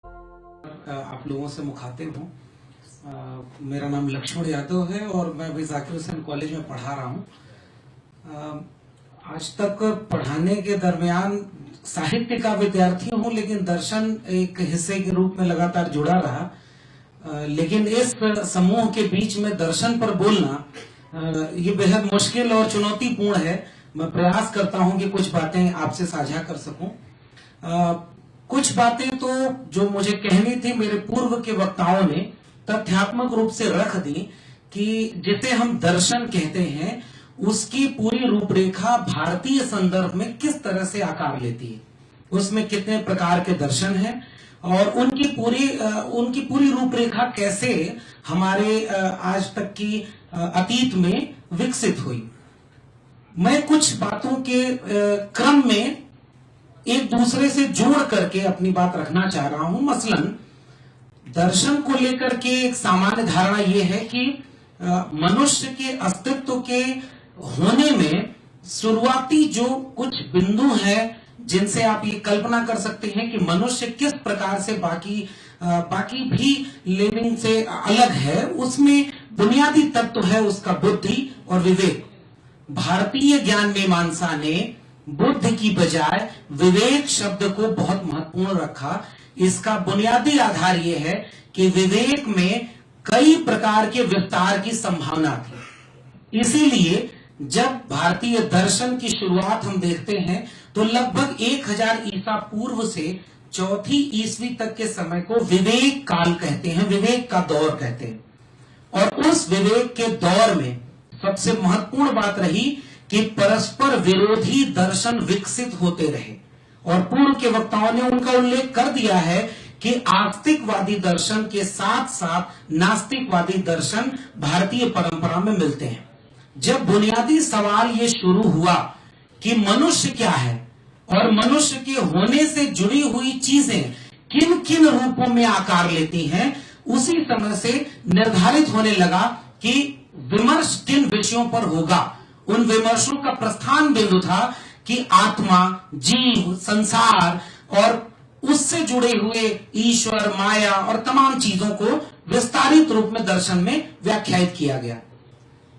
आप लोगों से मुखातिब हूँ। मेरा नाम लक्ष्मण यादव है और मैं अभी जाकिर हुसैन कॉलेज में पढ़ा रहा हूँ। आज तक पढ़ाने के दरमियान साहित्य का विद्यार्थी हूँ, लेकिन दर्शन एक हिस्से के रूप में लगातार जुड़ा रहा। लेकिन इस समूह के बीच में दर्शन पर बोलना ये बेहद मुश्किल और चुनौतीपूर्ण है। मैं प्रयास करता हूँ कि कुछ बातें आपसे साझा कर सकूं। कुछ बातें तो जो मुझे कहनी थी मेरे पूर्व के वक्ताओं ने तथ्यात्मक रूप से रख दी कि जिसे हम दर्शन कहते हैं उसकी पूरी रूपरेखा भारतीय संदर्भ में किस तरह से आकार लेती है, उसमें कितने प्रकार के दर्शन हैं और उनकी पूरी रूपरेखा कैसे हमारे आज तक की अतीत में विकसित हुई। मैं कुछ बातों के क्रम में एक दूसरे से जोड़ करके अपनी बात रखना चाह रहा हूं। मसलन दर्शन को लेकर के एक सामान्य धारणा यह है कि मनुष्य के अस्तित्व के होने में शुरुआती जो कुछ बिंदु हैं जिनसे आप ये कल्पना कर सकते हैं कि मनुष्य किस प्रकार से बाकी भी लिविंग से अलग है, उसमें बुनियादी तत्व है उसका बुद्धि और विवेक। भारतीय ज्ञान मीमांसा ने बुद्ध की बजाय विवेक शब्द को बहुत महत्वपूर्ण रखा। इसका बुनियादी आधार यह है कि विवेक में कई प्रकार के विस्तार की संभावना थी। इसीलिए जब भारतीय दर्शन की शुरुआत हम देखते हैं तो लगभग 1000 ईसा पूर्व से 4वीं ईस्वी तक के समय को विवेक काल कहते हैं, विवेक का दौर कहते हैं। और उस विवेक के दौर में सबसे महत्वपूर्ण बात रही कि परस्पर विरोधी दर्शन विकसित होते रहे और पूर्व के वक्ताओं ने उनका उल्लेख कर दिया है कि आस्तिकवादी दर्शन के साथ साथ नास्तिकवादी दर्शन भारतीय परंपरा में मिलते हैं। जब बुनियादी सवाल ये शुरू हुआ कि मनुष्य क्या है और मनुष्य के होने से जुड़ी हुई चीजें किन किन रूपों में आकार लेती हैं, उसी समय से निर्धारित होने लगा कि विमर्श किन विषयों पर होगा। उन विमर्शों का प्रस्थान बिंदु था कि आत्मा, जीव, संसार और उससे जुड़े हुए ईश्वर, माया और तमाम चीजों को विस्तारित रूप में दर्शन में व्याख्यायित किया गया।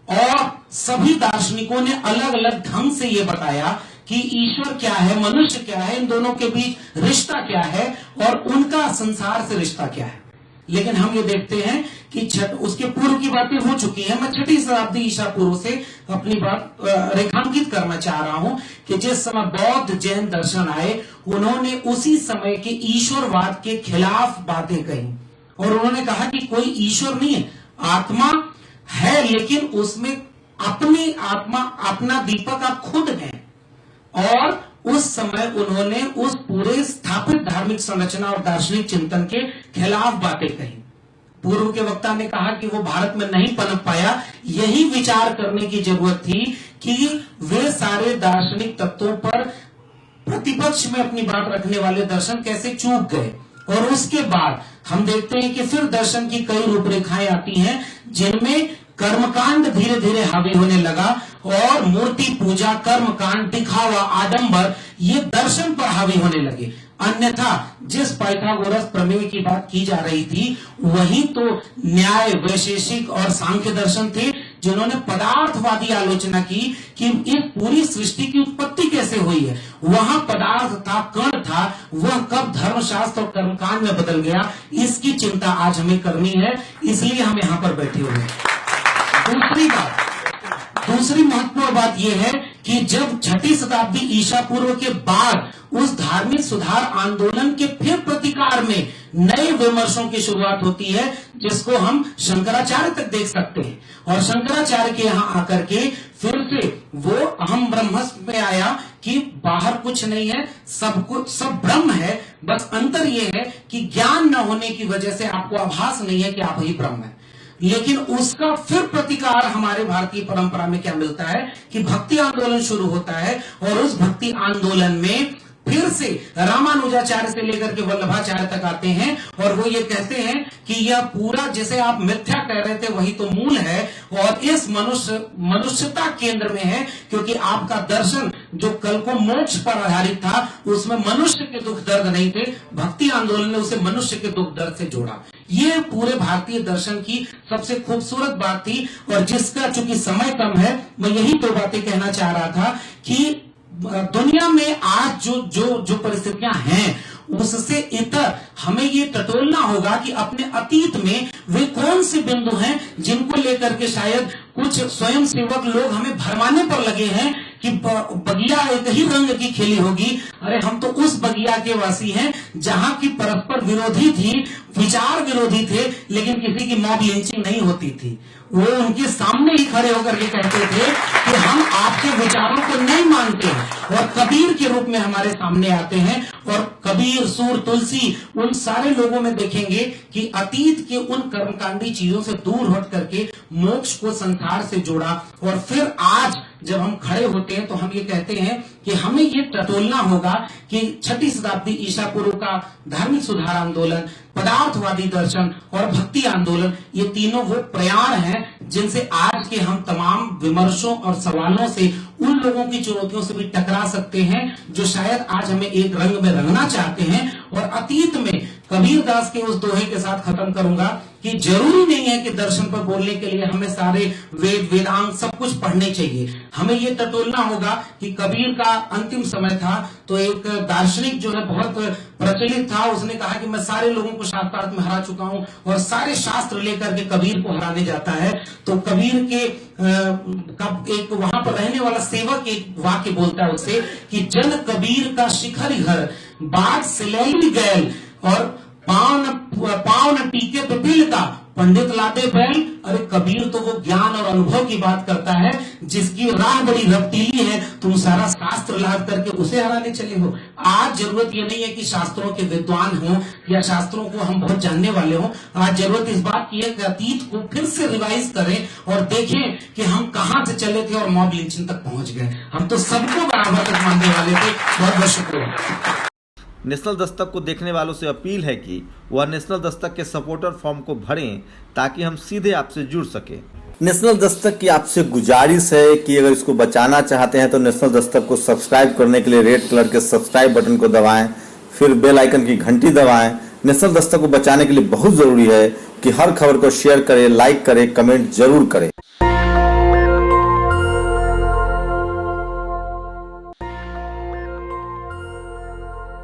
और सभी दार्शनिकों ने अलग अलग ढंग से यह बताया कि ईश्वर क्या है, मनुष्य क्या है, इन दोनों के बीच रिश्ता क्या है और उनका संसार से रिश्ता क्या है। लेकिन हम ये देखते हैं कि उसके पूर्व की बातें हो चुकी हैं। मैं 6वीं शताब्दी ईसा पूर्व से अपनी बात रेखांकित करना चाह रहा हूं कि जिस समय बौद्ध जैन दर्शन आए उन्होंने उसी समय के ईश्वरवाद के खिलाफ बातें कही और उन्होंने कहा कि कोई ईश्वर नहीं है, आत्मा है, लेकिन उसमें अपनी आत्मा, अपना दीपक आप खुद हैं। और उस समय उन्होंने उस पूरे स्थापित धार्मिक संरचना और दार्शनिक चिंतन के खिलाफ बातें कही। पूर्व के वक्ता ने कहा कि वो भारत में नहीं पनप पाया। यही विचार करने की जरूरत थी कि वे सारे दार्शनिक तत्वों पर प्रतिपक्ष में अपनी बात रखने वाले दर्शन कैसे चूक गए। और उसके बाद हम देखते हैं कि फिर दर्शन की कई रूपरेखाएं आती हैं जिनमें कर्मकांड धीरे धीरे हावी होने लगा और मूर्ति पूजा, कर्मकांड, दिखावा, आडंबर ये दर्शन पर हावी होने लगे। अन्यथा जिस पाइथागोरस प्रमेय की बात की जा रही थी वही तो न्याय, वैशेषिक और सांख्य दर्शन थे जिन्होंने पदार्थवादी आलोचना की कि इस पूरी सृष्टि की उत्पत्ति कैसे हुई है। वहां पदार्थ था, कण था, वह कब धर्मशास्त्र और कर्मकांड में बदल गया, इसकी चिंता आज हमें करनी है। इसलिए हम यहां पर बैठे हुए हैं। दूसरी महत्वपूर्ण बात यह है कि जब 6वीं शताब्दी ईसा पूर्व के बाद उस धार्मिक सुधार आंदोलन के फिर प्रतिकार में नए विमर्शों की शुरुआत होती है जिसको हम शंकराचार्य तक देख सकते हैं। और शंकराचार्य के यहां आकर के फिर से वो अहम ब्रह्मस्म में आया कि बाहर कुछ नहीं है, सब ब्रह्म है, बस अंतर यह है कि ज्ञान न होने की वजह से आपको आभास नहीं है कि आप ही ब्रह्म है। लेकिन उसका फिर प्रतिकार हमारे भारतीय परंपरा में क्या मिलता है कि भक्ति आंदोलन शुरू होता है और उस भक्ति आंदोलन में फिर से रामानुजाचार्य से लेकर के वल्लभाचार्य तक आते हैं और वो ये कहते हैं कि यह पूरा जैसे आप मिथ्या कह रहे थे वही तो मूल है और इस मनुष्यता केंद्र में है, क्योंकि आपका दर्शन जो कल को मोक्ष पर आधारित था, उसमें मनुष्य के दुख दर्द नहीं थे। भक्ति आंदोलन ने उसे मनुष्य के दुख दर्द से जोड़ा। ये पूरे भारतीय दर्शन की सबसे खूबसूरत बात थी। और जिसका चूंकि समय कम है, मैं यही दो बातें कहना चाह रहा था कि दुनिया में आज जो परिस्थितियां हैं, उससे इतर हमें ये टटोलना होगा कि अपने अतीत में वे कौन से बिंदु हैं जिनको लेकर के शायद कुछ स्वयं सेवक लोग हमें भरमाने पर लगे हैं कि बगिया एक ही रंग की खिली होगी। अरे हम तो उस बगिया के वासी हैं जहां की परस्पर विरोधी थी, विचार विरोधी थे, लेकिन किसी की मॉब लिंचिंग नहीं होती थी। वो उनके सामने ही खड़े होकर के कहते थे कि हम आपके विचारों को नहीं मानते हैं, और कबीर के रूप में हमारे सामने आते हैं। और कबीर, सूर, तुलसी, उन सारे लोगों में देखेंगे कि अतीत के उन कर्मकांडी चीजों से दूर हट करके मोक्ष को संसार से जोड़ा। और फिर आज जब हम खड़े होते हैं तो हम ये कहते हैं कि हमें ये टटोलना होगा कि 6ठी शताब्दी ईसा पूर्व का धार्मिक सुधार आंदोलन, पदार्थवादी दर्शन और भक्ति आंदोलन, ये तीनों वो प्रयाण हैं जिनसे आज के हम तमाम विमर्शों और सवालों से, उन लोगों की चुनौतियों से भी टकरा सकते हैं जो शायद आज हमें एक रंग में रंगना चाहते हैं। और अतीत में कबीर दास के उस दोहे के साथ खत्म करूंगा कि जरूरी नहीं है कि दर्शन पर बोलने के लिए हमें सारे वेद, वेदांग सब कुछ पढ़ने चाहिए। हमें ये टटोलना होगा कि कबीर का अंतिम समय था तो एक दार्शनिक जो है बहुत प्रचलित था, उसने कहा कि मैं सारे लोगों को शास्त्रार्थ में हरा चुका हूं, और सारे शास्त्र लेकर के कबीर को हराने जाता है। तो कबीर के एक वहां पर रहने वाला सेवक एक वाक्य बोलता है उससे कि जन कबीर का शिखर घर बाग सिलैली गैल, और पाव न टीके पिपील का पंडित लाते बैल। अरे कबीर तो वो ज्ञान और अनुभव की बात करता है जिसकी राह बड़ी रफ्तीली है, तुम सारा शास्त्र लाद करके उसे हराने चले हो। आज जरूरत ये नहीं है कि शास्त्रों के विद्वान हो या शास्त्रों को हम बहुत जानने वाले हो। आज जरूरत इस बात की है कि अतीत को फिर से रिवाइज करें और देखें कि हम कहां से चले थे और मॉब लिंचिंग तक पहुंच गए। हम तो सबको बराबर तक मानने वाले थे। बहुत बहुत शुक्रिया। नेशनल दस्तक को देखने वालों से अपील है कि वह नेशनल दस्तक के सपोर्टर फॉर्म को भरें ताकि हम सीधे आपसे जुड़ सके। नेशनल दस्तक की आपसे गुजारिश है कि अगर इसको बचाना चाहते हैं तो नेशनल दस्तक को सब्सक्राइब करने के लिए रेड कलर के सब्सक्राइब बटन को दबाएं, फिर बेल आइकन की घंटी दबाएं। नेशनल दस्तक को बचाने के लिए बहुत जरूरी है कि हर खबर को शेयर करें, लाइक करें, कमेंट जरूर करें।